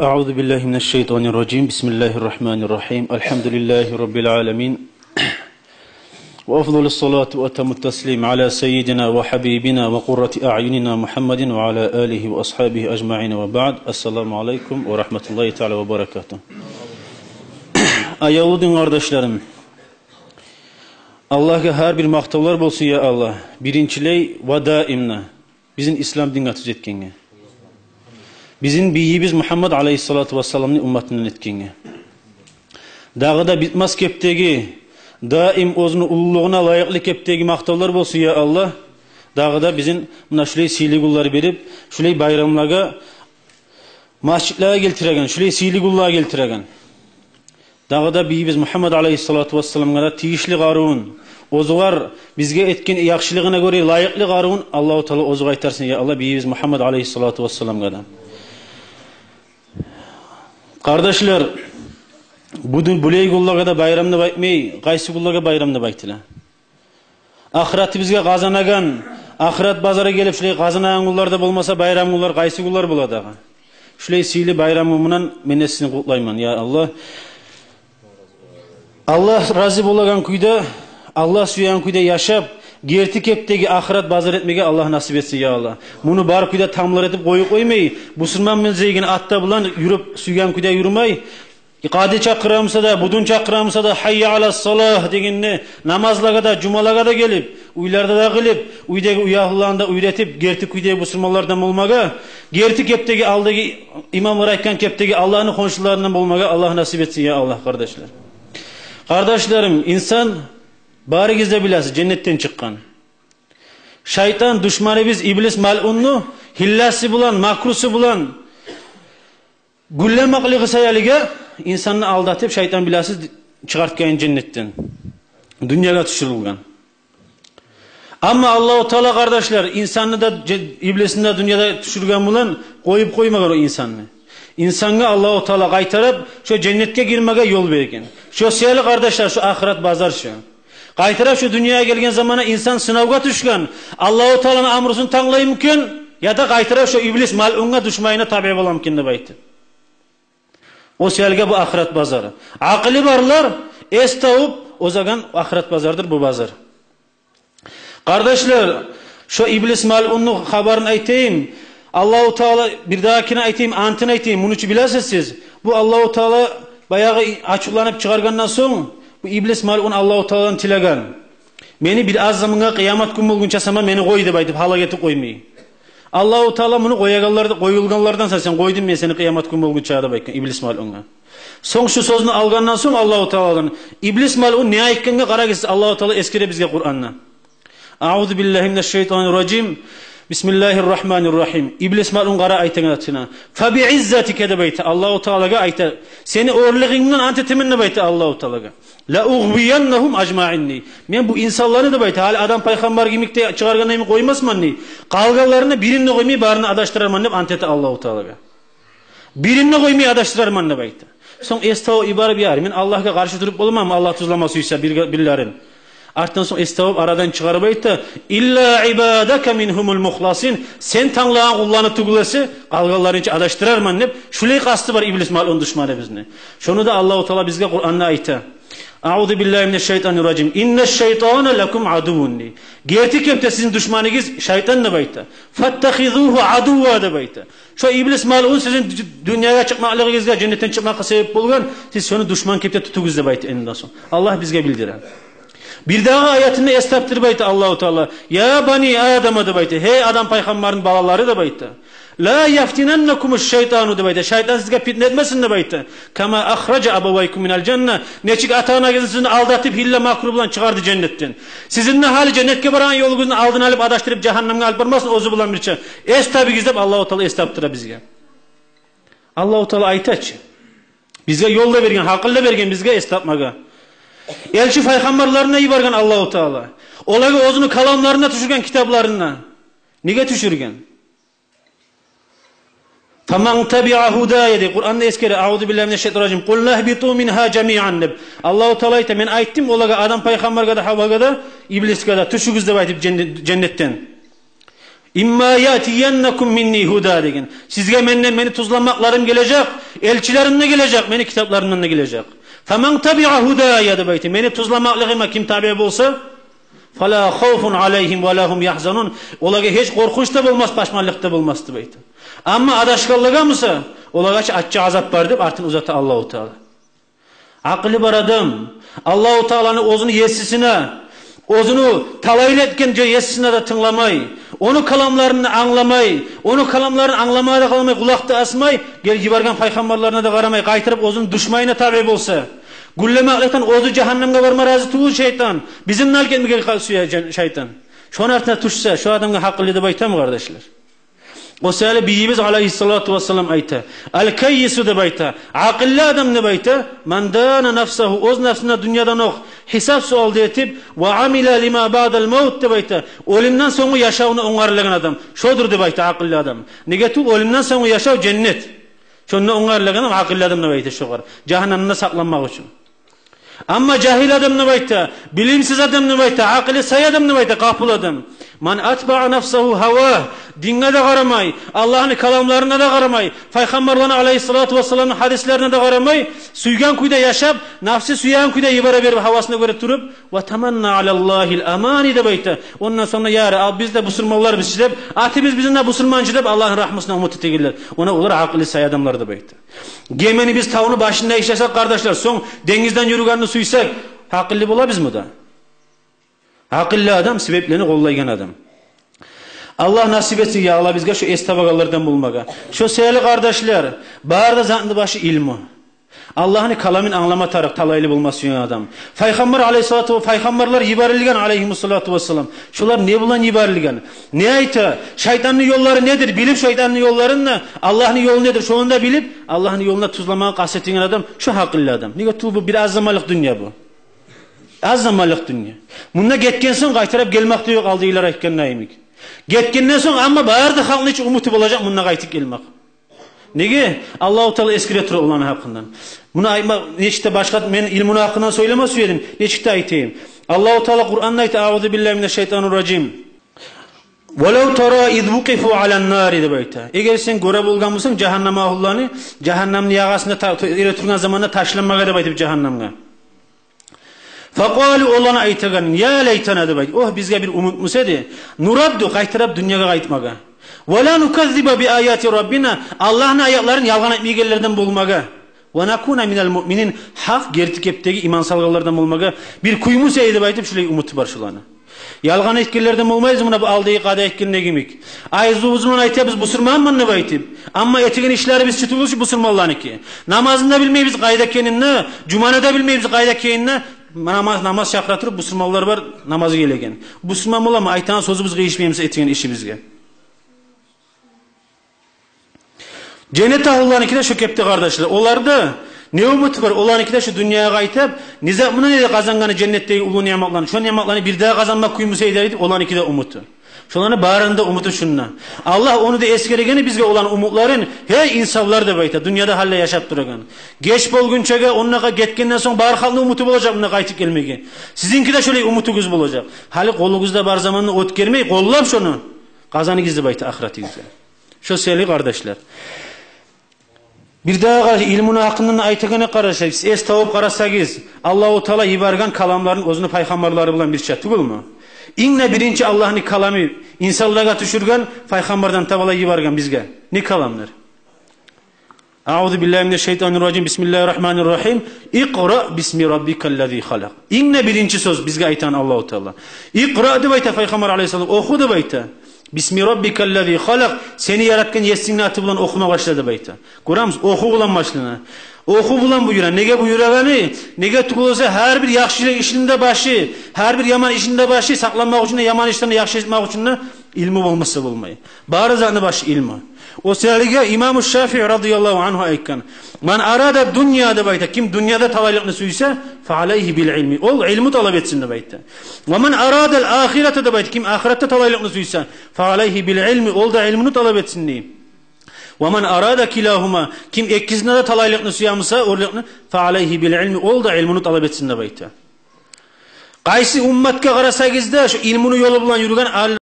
أعوذ بالله من الشيطان الرجيم بسم الله الرحمن الرحيم الحمد لله رب العالمين وأفضل الصلاة وأتم التسليم على سيدنا وحبيبنا وقرة أعيننا محمد وعلى آله وأصحابه أجمعين وبعد السلام عليكم ورحمة الله تعالى وبركاته. Ayavudun kardeşlerim, Allah'a her bir maktavlar bolsun ya Allah. Birinçiley ve daimna bizim İslam din atıcı etkenge. Bizim biyimiz Muhammed Aleyhissalatu vesselam'ın ümmetinin etkenge. Dağı da bitmez keptegi, daim ozunu ululuğuna layıklı keptegi maktavlar bolsun ya Allah. Dağı da bizim buna şuley siligulları verip, şuley bayramlaga, masjidlere geltiregen, şuley siligullara geltiregen. Dağı da biyimiz Muhammed Aleyhissalatu vesselam'a tiyişli garun, ozuğar bizge etkin yakşılığına göre layıklı garun Allah-u Teala ozuğa aytarsın ya Allah biyimiz Muhammed Aleyhissalatu vesselam'a da. Kardeşler, buley gullaga da bayramını baytmay, qaysı gullaga bayramını baytıla. Ahiratı bizge kazanagan, ahirat bazara gelip şuley kazanagan gullarda bolmasa bayram gullar qaysı gullar buladı. Şuley sili bayramımından mennesini kutlayman ya Allah. Allah razı bolagan kuyda, Allah suyan kuyda yaşap, gerti keptegi ahirat bazar etmege Allah nasip etsin ya Allah. Bunu bar kuyda tamlar etip koymay, busurman menzeygen atta bulan yürüp suyan kuyda yürümay, qadi çakıramsa da, budun çakıramsa da hayya ala salah deginne namazlaga da, cumalaga da gelip, uylarda da gelip, uydagi uyahlarında uyretip, gerti kuyda busurmalardan olmaga, gerti keptegi aldagi imamlar aytkan keptegi Allah'ın konşularından olmaga Allah nasip etsin ya Allah kardeşler. Kardeşlerim, insan bari gizle bilası cennetten çıkan. Şeytan düşmanı biz iblis mal'unnu, hillasi bulan, makrusu bulan, güllemaklığı sayalige insanını aldatıp şeytan bilası çıkartken cennetten. Dünyaya düşürülgen. Ama Allah-u Teala kardeşler insanını da iblisini de dünyada düşürgen bulan koyup koymagar o insanını. İnsanı Allah-u Teala kaytarıp şu cennetke girmege yol vergen. Şu siyali kardeşler şu ahiret bazar şu. Kaytarıp şu dünyaya gelgen zamana insan sınavga düşken. Allah-u Teala'nın amrusunu tanlay mümkün ya da kaytarıp şu iblis mal'unga düşmayına tabi olamkin de bayti. O siyalge bu ahiret bazarı. Akıllı barlar es tavıp o zaman ahiret bazardır bu bazar. Kardeşler şu iblis mal'unnu haberini aytayım. Allah-u Teala bir dahakine aytayım, antını aytayım. Bunu için biləsiz siz. Bu Allah-u Teala bayağı açıklanıp çıkargandan sonra bu iblis mal'un Allah-u Teala'dan tilagan. Meni bir az zamana kıyamet gün bulgunca sama beni koy dep aytıp halaketi koymayı. Allah-u Teala bunu koyulganlardan sen koydum ben seni kıyamet gün bulgunca dep aytkan iblis mal'unga. Son şu sözünü algandan sonra Allah-u Teala'dan iblis mal'un ne aytkanga qaragız Allah-u Teala eskire bizge Kur'an'na. A'udhu billahi mineşşeytanirracim. Bismillahirrahmanirrahim. İblis mal'un qara aytana. Fa bi'izzatike de bayta Allahu Teala'ga ayta. Seni orliğinden antetiminne bayta Allahu Teala'ga. La ughwiyannahum ajma'inni. Men bu insanları da bayta hal adam peygamber gimikte çıgarganayım koymasmanni. Qalganlarını birinne koymay barını adaştırarman dep anteti Allahu Teala'ga. Birinne koymay adaştırarman dep bayta. Soň estav ibar biyar. Men Allah'a karşı durup bolmam Allah tuzlamasıysa billerin. Artdan sonra estavıp aradan çıkarıp aytdı. İlla ibadaka minhumul muhlasin. Sen tanlağın kullanı tugulası qalganlarınca adaştırarman dep. Şulay qasdı var iblis mal'un düşmanı bizni. Şonu da Allah-u Teala bizge Kur'an'da aytdı. A'udhu billahi mineşşeytanirracim. İnneşşeytana lekum aduvun. Gerti kepte sizin düşmanınız şeytan da bayta. Fattakhizuhu aduwa da bayta. Şu iblis mal'un sizin dünyaya çıkmaklığınızga cennetten çıkmakka sebep bolgan siz şonu düşman kepte tutuguz da bayta endan soň. Allah bizge bildiren. Bir daha ayetinde estaptır bayta Allah-u Teala. Ya bani Adam'a da bayta. Hey adam peygamberin balaları da bayta. La yaftinennekumuş şeytanu da bayta. Şeytan sizge fitne etmesin de bayta. Kama ahraca abavaykum minel cennet. Neçik atağına sizin aldatıp hille makrublan çıkardı cennetten. Sizin ne hali cennetke baran yolunuzun aldın alıp adaştırıp cehennemge alıp barmasın ozu bulan bir şey. Estabi gizlep Allah-u Teala estaptıra bizge. Allah-u Teala aytaç. Bizge yolda vergen, hakılda vergen bizge estapmaga. Elçi peygamberlerine yibargan Allah-u Teala. Olaga özünü kalamlarına düşürgen kitaplarına. Nige düşürgen? Faman tabi'a hudaya Kur'an'da eskere A'udhu billahi mineşşeytanirracim. Kul nahbitu minha jami'an. Allah-u Teala ayta men aytdim olaga adam peygamberga da Havvaga da iblisga da düşügüz dep aytıp cennetten. İmma yatiyennekum minni huda degen. Sizge menden meni tuzlamaklarım gelecek. elçilerimden gelecek, meni kitaplarımdan da gelecek. Femen tabi'a hudaya de beyti. Meni tuzlamaklıgıma kim tabi bolsa, fala khawfun alayhim ve lahum yahzanun. Olaga hiç korkunç da bolmaz, paşmanlık da bolmaz de beyti. Ama adaşkallığa mısa, olaga açça azap var dep artın uzata Allahu Teala. Akıllı bar adam Allahu Teala'nın özünü yesisine, özünü talayil etken yesisine de tınlamay, onu kalamlarını anlamay, onu kalamlarını anlamaya da kalmay, kulakta asmay, gel gibargan peygamberlerine de karamay, kaytırıp özünün düşmayına tabi bolsa, gülleme akletan özü cehennemge varma razı tuğul şeytan, bizim nalken mi gel suya şeytan, şonun artına tuşsa, şu adamga hakkıllı da bayta mı kardeşler? O sehali biyimiz aleyhissalatu vesselam ayta. Al-kayyisu de bayta. Akıllı adam ne bayta? Man dana nafsahu. Oz nafsına dünyadan ok. Hisap sualdı etip. Ve amila lima ba'dal mevt de bayta. Ölümden sonra yaşavını onarlayan adam. Şodur de bayta akıllı adam. Negatif ölümden sonra yaşav cennet. Şunu onarlayan adam akıllı adam ne bayta şoğar. Cehennemde saklanmak için. Ama cahil adam ne bayta? Bilimsiz adam ne bayta? Akıllı say adam ne bayta? Kapıl adam. Man atba'a nafsahu hava, dinle de karamay, Allah'ın kalamlarına da karamay, Peygamberlerine aleyhissalatu vesselam'ın hadislerine de karamay, suygan kuyda yaşap, nafsi suyan kuyda yibara verip havasına göre turup, ve temenna alallahil amani de bayta. Ondan sonra yarı, biz de Müslümanlar biz çidep, atimiz bizimle Müslüman çidep, Allah'ın rahmetine umut etegirler. Ona olur akıllı say adamlar da bayta. Gemeni biz tavuğunu başında işlesak kardeşler, son denizden yürüganını suysak, akıllı bola biz mi da? Akıllı adam sebeplerini kollaygan adam. Allah nasip etsin ya Allah bizge şu estabagalardan bulmaga. Şu seyirli kardeşler, bağırda zandı başı ilmi. Allah'ın kalamin anlama tarık talaylı bulması yon adam. Peygamber aleyhissalatu ve peygamberler yibarilgen aleyhimussalatu vesselam. Şular ne bulan yibarilgen? Ne ayta? Şeytanın yolları nedir? Bilip şeytanın yollarını, Allah'ın yolu nedir? Şunu da bilip Allah'ın yoluna tuzlamaya kastettiğin adam şu hakıllı adam. Niye bu bir azamalık dünya bu? Az zamanlık dünya. Bunda getken son qaytarıp gelmek de yok aldılar aytkan neyimik. Getkenden son ama bağırdı halkın hiç umutu olacak bunda qaytıp gelmek. Nege? Allahu Teala eskire tura olan hakkından. Buna ayma neçte başka men ilmin hakkından söyleme söyledim. Neçte aytayım. Allahu Teala Kur'an'da ayta "Euzu billahi mineşşeytanirracim." "Velev tara iz vuqifu alan nar" de bayta. Eğer sen göre bolgan bolsan cehennem ahullarını cehennemni yağasında ere turgan zamanda taşlanmaga da baytıp cehennemge. Faqalu olana aytagan ya laytana de bayt. Oh bizge bir umut musedi. Nuraddu qaytarab dunyoga qaytmaga. Ve la nukazziba bi ayati rabbina. Allah'ın ayetlerini yalan etmeyenlerden bulmaga. Ve nakuna minel mu'minin. Hak gertikepteki iman salgılardan bulmaga. Bir kuymus eydi baytıp şulay umutu var şulanı. Yalgan etkilerden olmayız buna bu aldığı qada etkinine gimik. Ayızı uzman ayta biz Müslüman mı ne baytıp? Ama etigen işleri biz çıtılmış Müslümanlarınki. Namazında bilmeyiz qayda keninne, cumanada bilmeyiz qayda keninne. Namaz şakratırıp Müslümanlar var namazı gelegen. Müslüman olama aytan sözü bizge işmeyimiz etigen işi bizge. Cennet ahullarınki de şu kepti kardeşler. Olarda ne umut var? Olarınki de şu dünyaya qaytap, nizamını ne de kazanganı cennetteki ulu nimetlerini, şu nimetlerini bir daha kazanmak kuymusu eylerdi. Olarınki de umutu. Şularını bağırında umutu şunna. Allah onu da eskeregeni bizge olan umutların hey insanlar da bayta dünyada halle yaşap duragan. Geç bol günçege onunla getkenden son bağır halını umutu bulacak buna qaytıp gelmegi. Sizinki de şöyle umutunuz bulacak. Hali kolunuzda bar zamanını ot gelmeyi kollam şunu. Kazanı gizli bayta ahiretinizde. Şu sevgili kardeşler. Bir daha ilmin hakkından aytagana kardeşler. Es tavıp karasagiz. Allahu Teala yibargan kalamların özünü peygamberleri bulan bir şey tugul mu? İnne birinci Allah'ın kalami insanlara düşürgen peygamberden tavala yibargan bizge. Ne kalamlar? Euzu billahi mineşşeytanirracim. Bismillahirrahmanirrahim. İqra bismi rabbikellezî halak. İnne birinci söz bizge aytan Allahu Teala. İqra de bayta peygamber aleyhisselam oku de bayta. Bismi rabbikellezî halak. Seni yaratkan yesinni atı bulan okuma başladı bayta. Kuramız oku bulan başlığına. Oku bulan buyuran. Nege buyuragani? Nege tukulsa her bir yaxşılık işinde başı, her bir yaman işinde başı saklanmak için yaman işlerini yaxşı etmek için ilmi olmasa bulmayı. Barizanı başı ilmi. O sebeple İmam-ı Şafii radıyallahu anhu aytkan. Man arada dünyada bayta kim dünyada tavallıkını suysa fa aleyhi bil ilmi. Ol ilmi talep etsin de bayta. Ve man arada ahirete de bayta kim ahirette tavallıkını suysa fa aleyhi bil ilmi. Ol da ilmini talep etsin diyeyim. وَمَنْ أَرَادَ كِلَاهُمَا kim ikisine de talaylıkını suyamsa orlıkını فَعَلَيْهِ بِالْعِلْمِ ol da ilmini talep etsin de bayta. Qaysi ummatga qarasagizda şu ilmini yolu bilan yurgan